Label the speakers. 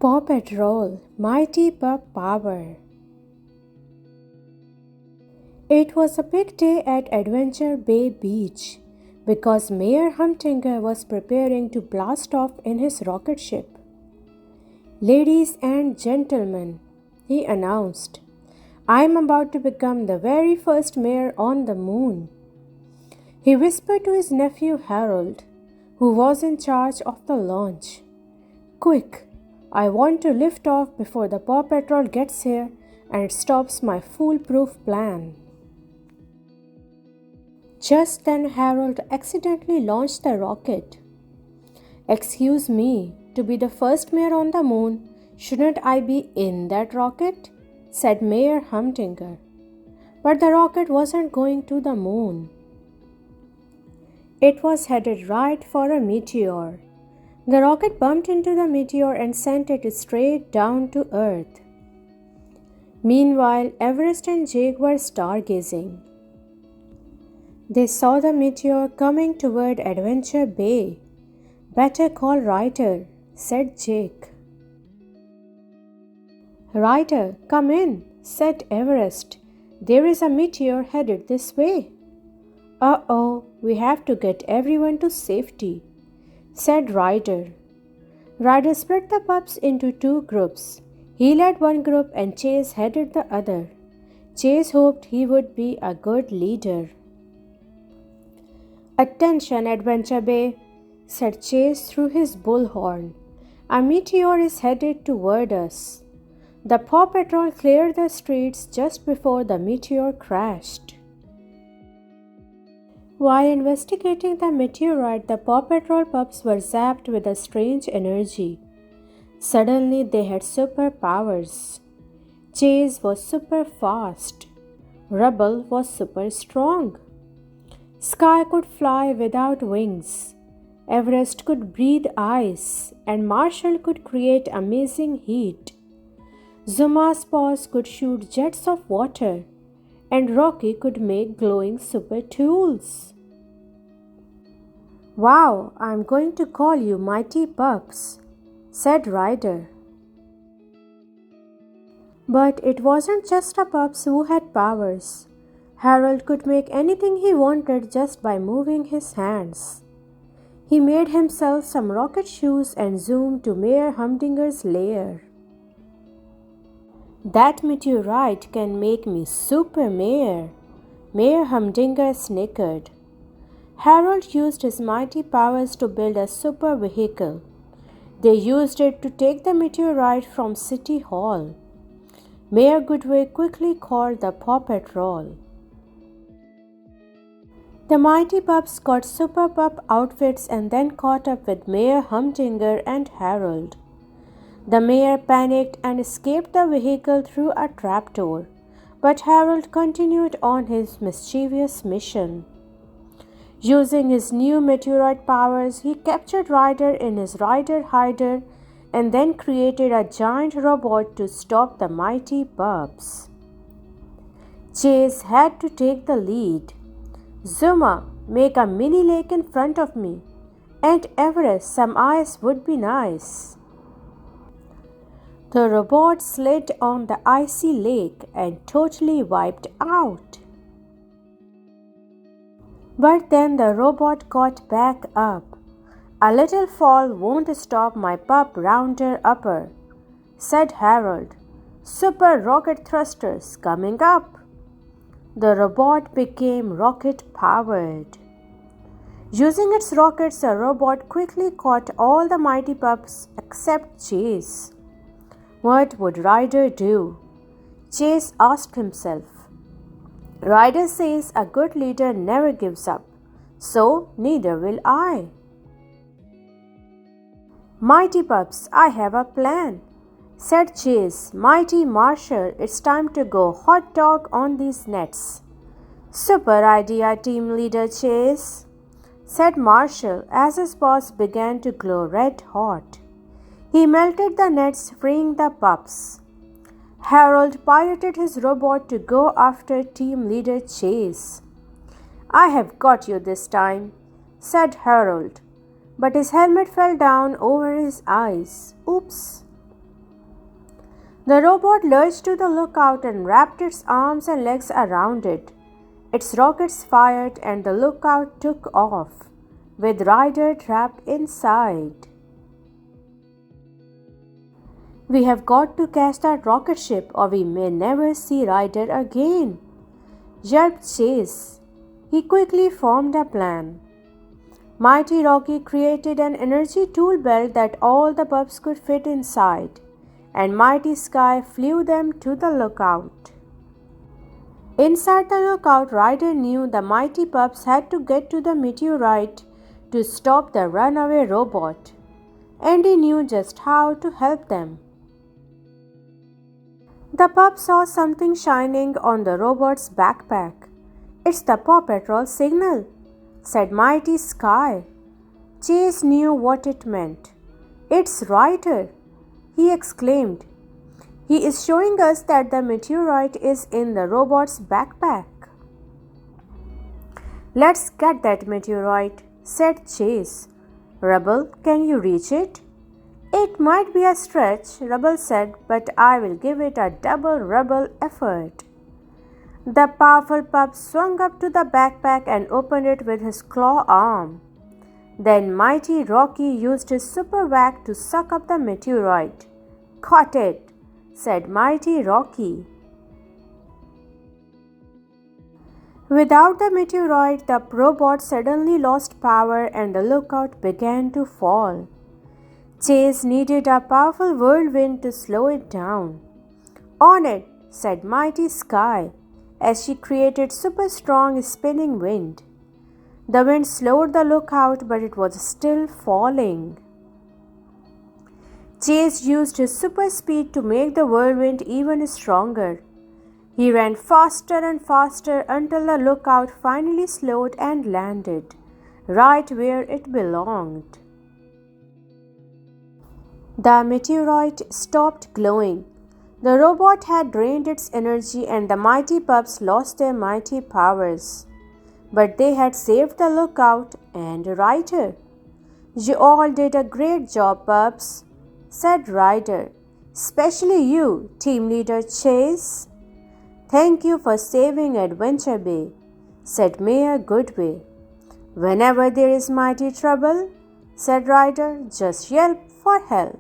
Speaker 1: Paw Patrol, Mighty Pup Power. It was a big day at Adventure Bay Beach because Mayor Humdinger was preparing to blast off in his rocket ship. "Ladies and gentlemen," he announced, "I am about to become the very first mayor on the moon." He whispered to his nephew Harold, who was in charge of the launch. "Quick! I want to lift off before the Paw Patrol gets here and it stops my foolproof plan." Just then Harold accidentally launched the rocket. "Excuse me, to be the first mayor on the moon, shouldn't I be in that rocket?" said Mayor Humdinger. But the rocket wasn't going to the moon. It was headed right for a meteor. The rocket bumped into the meteor and sent it straight down to Earth. Meanwhile, Everest and Jake were stargazing. They saw the meteor coming toward Adventure Bay. "Better call Ryder," said Jake. "Ryder, come in," said Everest. "There is a meteor headed this way." "Uh-oh, we have to get everyone to safety," said Ryder. Ryder split the pups into two groups. He led one group and Chase headed the other. Chase hoped he would be a good leader. "Attention, Adventure Bay," said Chase through his bullhorn. "A meteor is headed toward us." The Paw Patrol cleared the streets just before the meteor crashed. While investigating the meteorite, the Paw Patrol pups were zapped with a strange energy. Suddenly, they had superpowers. Chase was super fast. Rubble was super strong. Skye could fly without wings. Everest could breathe ice, and Marshall could create amazing heat. Zuma's paws could shoot jets of water, and Rocky could make glowing super tools. "Wow, I'm going to call you Mighty Pups," said Ryder. But it wasn't just the pups who had powers. Harold could make anything he wanted just by moving his hands. He made himself some rocket shoes and zoomed to Mayor Humdinger's lair. "That meteorite can make me super mayor," Mayor Humdinger snickered. Harold used his mighty powers to build a super vehicle. They used it to take the meteorite from City Hall. Mayor Goodway quickly called the Paw Patrol. The mighty pups got super pup outfits and then caught up with Mayor Humdinger and Harold. The mayor panicked and escaped the vehicle through a trapdoor, but Harold continued on his mischievous mission. Using his new meteorite powers, he captured Ryder in his Ryder hider and then created a giant robot to stop the mighty pups. Chase had to take the lead. "Zuma, make a mini lake in front of me. And Everest, some ice would be nice." The robot slid on the icy lake and totally wiped out. But then the robot got back up. "A little fall won't stop my pup rounder upper," said Harold. "Super rocket thrusters coming up." The robot became rocket powered. Using its rockets, the robot quickly caught all the mighty pups except Chase. What would Ryder do? Chase asked himself. Ryder says a good leader never gives up, so neither will I. "Mighty pups, I have a plan," said Chase. "Mighty Marshall, it's time to go hot dog on these nets." "Super idea, team leader Chase," said Marshall as his paws began to glow red hot. He melted the nets, freeing the pups. Harold piloted his robot to go after team leader Chase. "I have got you this time," said Harold, but his helmet fell down over his eyes. Oops! The robot lurched to the lookout and wrapped its arms and legs around it. Its rockets fired and the lookout took off, with Ryder trapped inside. "We have got to catch that rocket ship or we may never see Ryder again," yelped Chase. He quickly formed a plan. Mighty Rocky created an energy tool belt that all the pups could fit inside, and Mighty Skye flew them to the lookout. Inside the lookout, Ryder knew the mighty pups had to get to the meteorite to stop the runaway robot, and he knew just how to help them. The pup saw something shining on the robot's backpack. "It's the Paw Patrol signal," said Mighty Skye. Chase knew what it meant. "It's Ryder," he exclaimed. "He is showing us that the meteorite is in the robot's backpack." "Let's get that meteorite," said Chase. "Rubble, can you reach it?" "It might be a stretch," Rubble said, "but I will give it a double Rubble effort." The powerful pup swung up to the backpack and opened it with his claw arm. Then Mighty Rocky used his super whack to suck up the meteorite. "Caught it," said Mighty Rocky. Without the meteorite, the robot suddenly lost power and the lookout began to fall. Chase needed a powerful whirlwind to slow it down. "On it," said Mighty Skye, as she created super strong spinning wind. The wind slowed the lookout, but it was still falling. Chase used his super speed to make the whirlwind even stronger. He ran faster and faster until the lookout finally slowed and landed, right where it belonged. The meteorite stopped glowing. The robot had drained its energy and the mighty pups lost their mighty powers. But they had saved the lookout and Ryder. "You all did a great job, pups," said Ryder. "Especially you, team leader Chase." "Thank you for saving Adventure Bay," said Mayor Goodway. "Whenever there is mighty trouble," said Ryder, "just yelp for help."